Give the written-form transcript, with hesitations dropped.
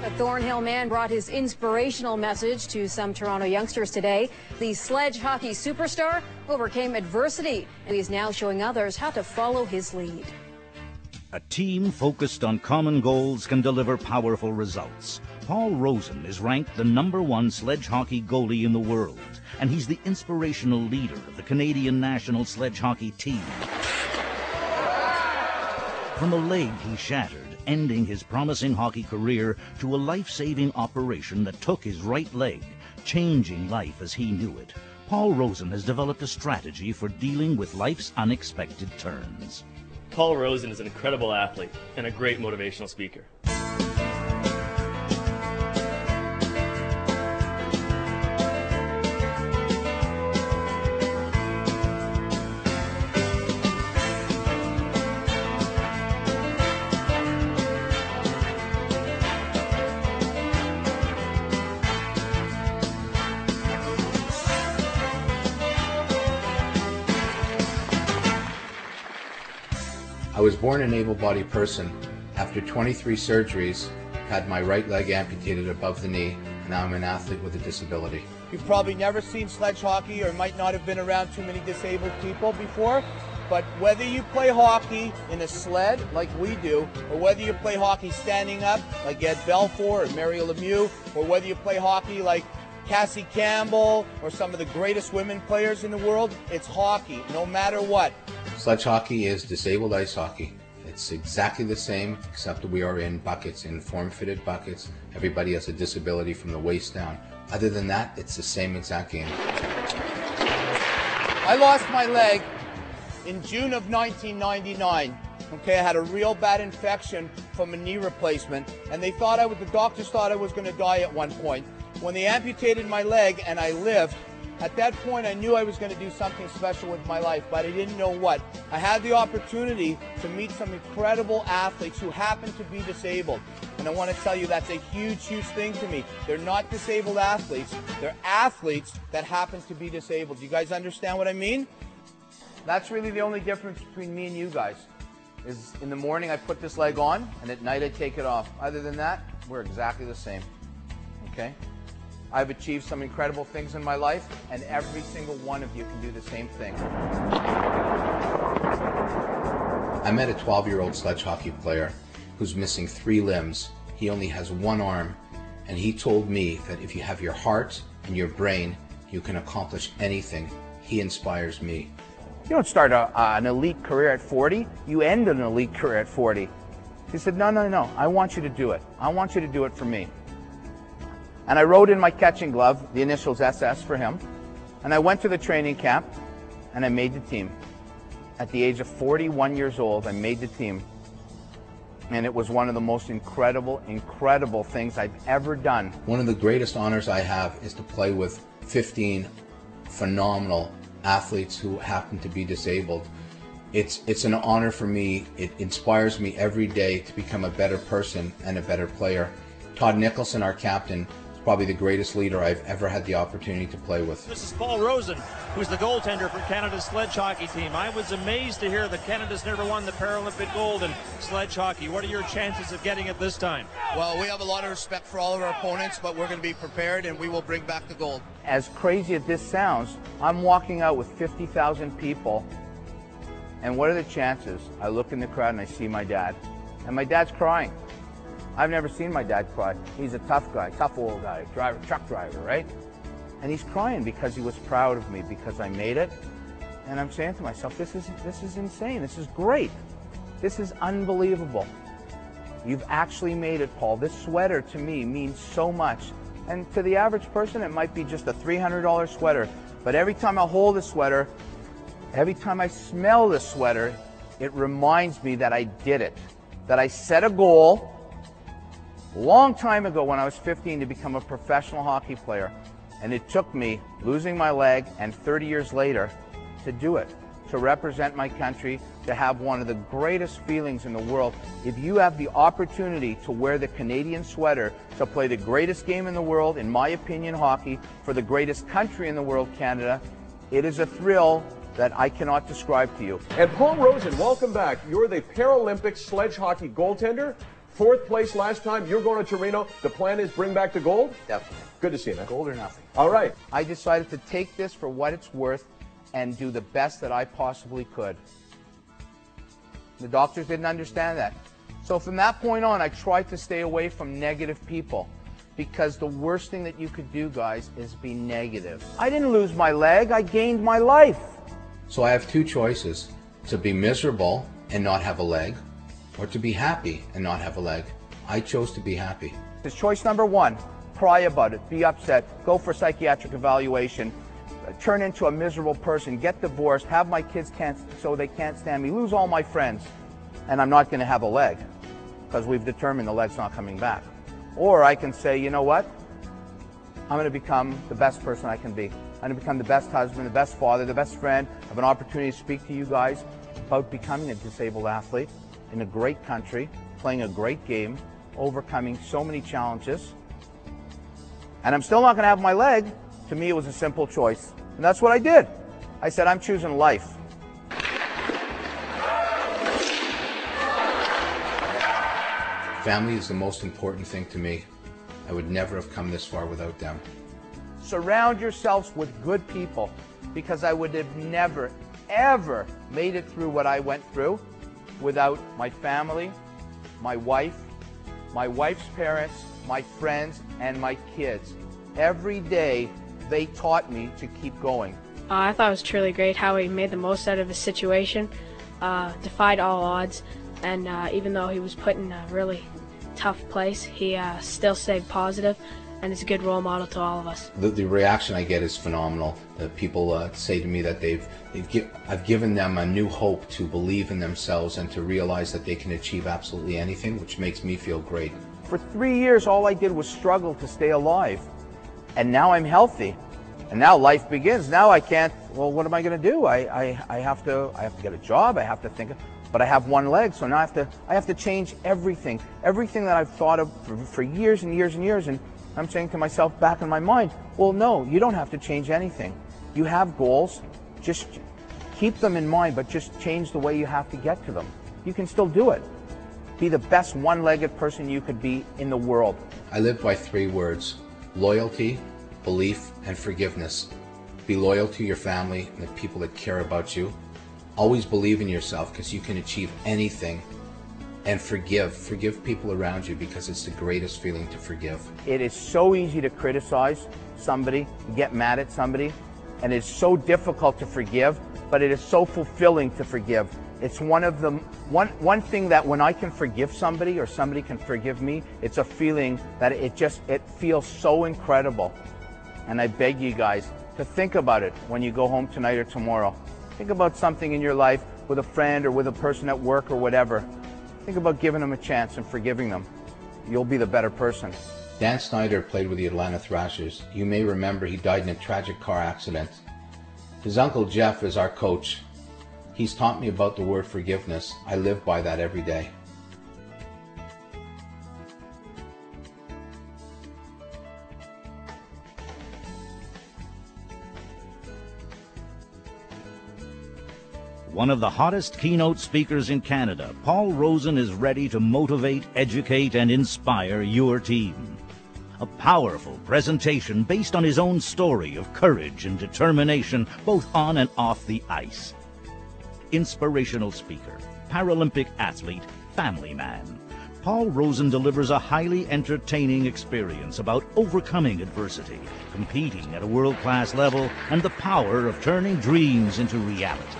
The Thornhill man brought his inspirational message to some Toronto youngsters today. The sledge hockey superstar overcame adversity, and he's now showing others how to follow his lead. A team focused on common goals can deliver powerful results. Paul Rosen is ranked the #1 sledge hockey goalie in the world, and he's the inspirational leader of the Canadian national sledge hockey team. From a leg he shattered, ending his promising hockey career, to a life-saving operation that took his right leg, changing life as he knew it. Paul Rosen has developed a strategy for dealing with life's unexpected turns. Paul Rosen is an incredible athlete and a great motivational speaker. I was born an able-bodied person. After 23 surgeries, had my right leg amputated above the knee, and now I'm an athlete with a disability. You've probably never seen sledge hockey or might not have been around too many disabled people before, but whether you play hockey in a sled like we do, or whether you play hockey standing up like Ed Belfour or Mario Lemieux, or whether you play hockey like Cassie Campbell or some of the greatest women players in the world, it's hockey, no matter what. Sledge hockey is disabled ice hockey. It's exactly the same, except we are in buckets, in form-fitted buckets. Everybody has a disability from the waist down. Other than that, it's the same exact game. I lost my leg in June of 1999. Okay, I had a real bad infection from a knee replacement, and the doctors thought I was going to die at one point. When they amputated my leg and I lived, at that point I knew I was going to do something special with my life, but I didn't know what. I had the opportunity to meet some incredible athletes who happen to be disabled. And I want to tell you that's a huge, huge thing to me. They're not disabled athletes, they're athletes that happen to be disabled. Do you guys understand what I mean? That's really the only difference between me and you guys. Is in the morning I put this leg on, and at night I take it off. Other than that, we're exactly the same. Okay? I've achieved some incredible things in my life, and every single one of you can do the same thing. I met a 12-year-old sledge hockey player who's missing 3 limbs. He only has 1 arm, and he told me that if you have your heart and your brain, you can accomplish anything. He inspires me. You don't start an elite career at 40, you end an elite career at 40. He said, no, I want you to do it. I want you to do it for me. And I wrote in my catching glove the initials SS for him, and I went to the training camp, and I made the team. At the age of 41 years old, I made the team, and it was one of the most incredible things I've ever done. One of the greatest honors I have is to play with 15 phenomenal athletes who happen to be disabled. It's an honor for me. It inspires me every day to become a better person and a better player. Todd Nicholson, our captain, probably the greatest leader I've ever had the opportunity to play with. This is Paul Rosen, who's the goaltender for Canada's sledge hockey team. I was amazed to hear that Canada's never won the Paralympic gold in sledge hockey. What are your chances of getting it this time? Well, we have a lot of respect for all of our opponents, but we're going to be prepared and we will bring back the gold. As crazy as this sounds, I'm walking out with 50,000 people, and what are the chances? I look in the crowd and I see my dad, and my dad's crying. I've never seen my dad cry. He's a tough guy, tough old guy, truck driver, right? And he's crying because he was proud of me, because I made it. And I'm saying to myself, this is insane. This is great. This is unbelievable. You've actually made it, Paul. This sweater to me means so much. And to the average person, it might be just a $300 sweater. But every time I hold the sweater, every time I smell the sweater, it reminds me that I did it. That I set a goal a long time ago when I was 15 to become a professional hockey player. And it took me losing my leg and 30 years later to do it, to represent my country, to have one of the greatest feelings in the world. If you have the opportunity to wear the Canadian sweater, to play the greatest game in the world, in my opinion, hockey, for the greatest country in the world, Canada, it is a thrill that I cannot describe to you. And Paul Rosen, welcome back. You're the Paralympic sledge hockey goaltender. 4th place last time. You're going to Torino. The plan is bring back the gold? Definitely. Good to see you, man. Gold or nothing. All right. I decided to take this for what it's worth and do the best that I possibly could. The doctors didn't understand that. So from that point on, I tried to stay away from negative people, because the worst thing that you could do, guys, is be negative. I didn't lose my leg, I gained my life. So I have 2 choices: to be miserable and not have a leg, or to be happy and not have a leg. I chose to be happy. It's choice number 1. Cry about it, be upset, go for psychiatric evaluation, turn into a miserable person, get divorced, have my kids so they can't stand me, lose all my friends, and I'm not going to have a leg, because we've determined the leg's not coming back. Or I can say, you know what? I'm going to become the best person I can be. I'm going to become the best husband, the best father, the best friend. I have an opportunity to speak to you guys about becoming a disabled athlete in a great country, playing a great game, overcoming so many challenges. And I'm still not going to have my leg. To me, it was a simple choice. And that's what I did. I said, I'm choosing life. Family is the most important thing to me. I would never have come this far without them. Surround yourselves with good people, because I would have never, ever made it through what I went through without my family, my wife's parents, my friends, and my kids. Every day, they taught me to keep going. I thought it was truly great how he made the most out of his situation, defied all odds, and even though he was put in a really tough place, he still stayed positive, and is a good role model to all of us. The reaction I get is phenomenal. People say to me that I've given them a new hope to believe in themselves and to realize that they can achieve absolutely anything, which makes me feel great. For 3 years, all I did was struggle to stay alive. And now I'm healthy. And now life begins. Now I can't, well, what am I going to do? I have to get a job. I have to think, but I have one leg, so now I have to change everything. Everything that I've thought of for years and years and years. And I'm saying to myself back in my mind, well, no, you don't have to change anything. You have goals. Just keep them in mind, but just change the way you have to get to them. You can still do it. Be the best one-legged person you could be in the world. I live by 3 words: loyalty, belief, and forgiveness. Be loyal to your family and the people that care about you. Always believe in yourself, because you can achieve anything. And forgive people around you, because it's the greatest feeling to forgive. It is so easy to criticize somebody, get mad at somebody, and it's so difficult to forgive, but it is so fulfilling to forgive. It's one thing that when I can forgive somebody or somebody can forgive me, it's a feeling that it feels so incredible. And I beg you guys to think about it when you go home tonight or tomorrow. Think about something in your life with a friend or with a person at work or whatever. Think about giving them a chance and forgiving them. You'll be the better person. Dan Snyder played with the Atlanta Thrashers. You may remember he died in a tragic car accident. His uncle Jeff is our coach. He's taught me about the word forgiveness. I live by that every day. One of the hottest keynote speakers in Canada, Paul Rosen is ready to motivate, educate, and inspire your team. A powerful presentation based on his own story of courage and determination, both on and off the ice. Inspirational speaker, Paralympic athlete, family man. Paul Rosen delivers a highly entertaining experience about overcoming adversity, competing at a world-class level, and the power of turning dreams into reality.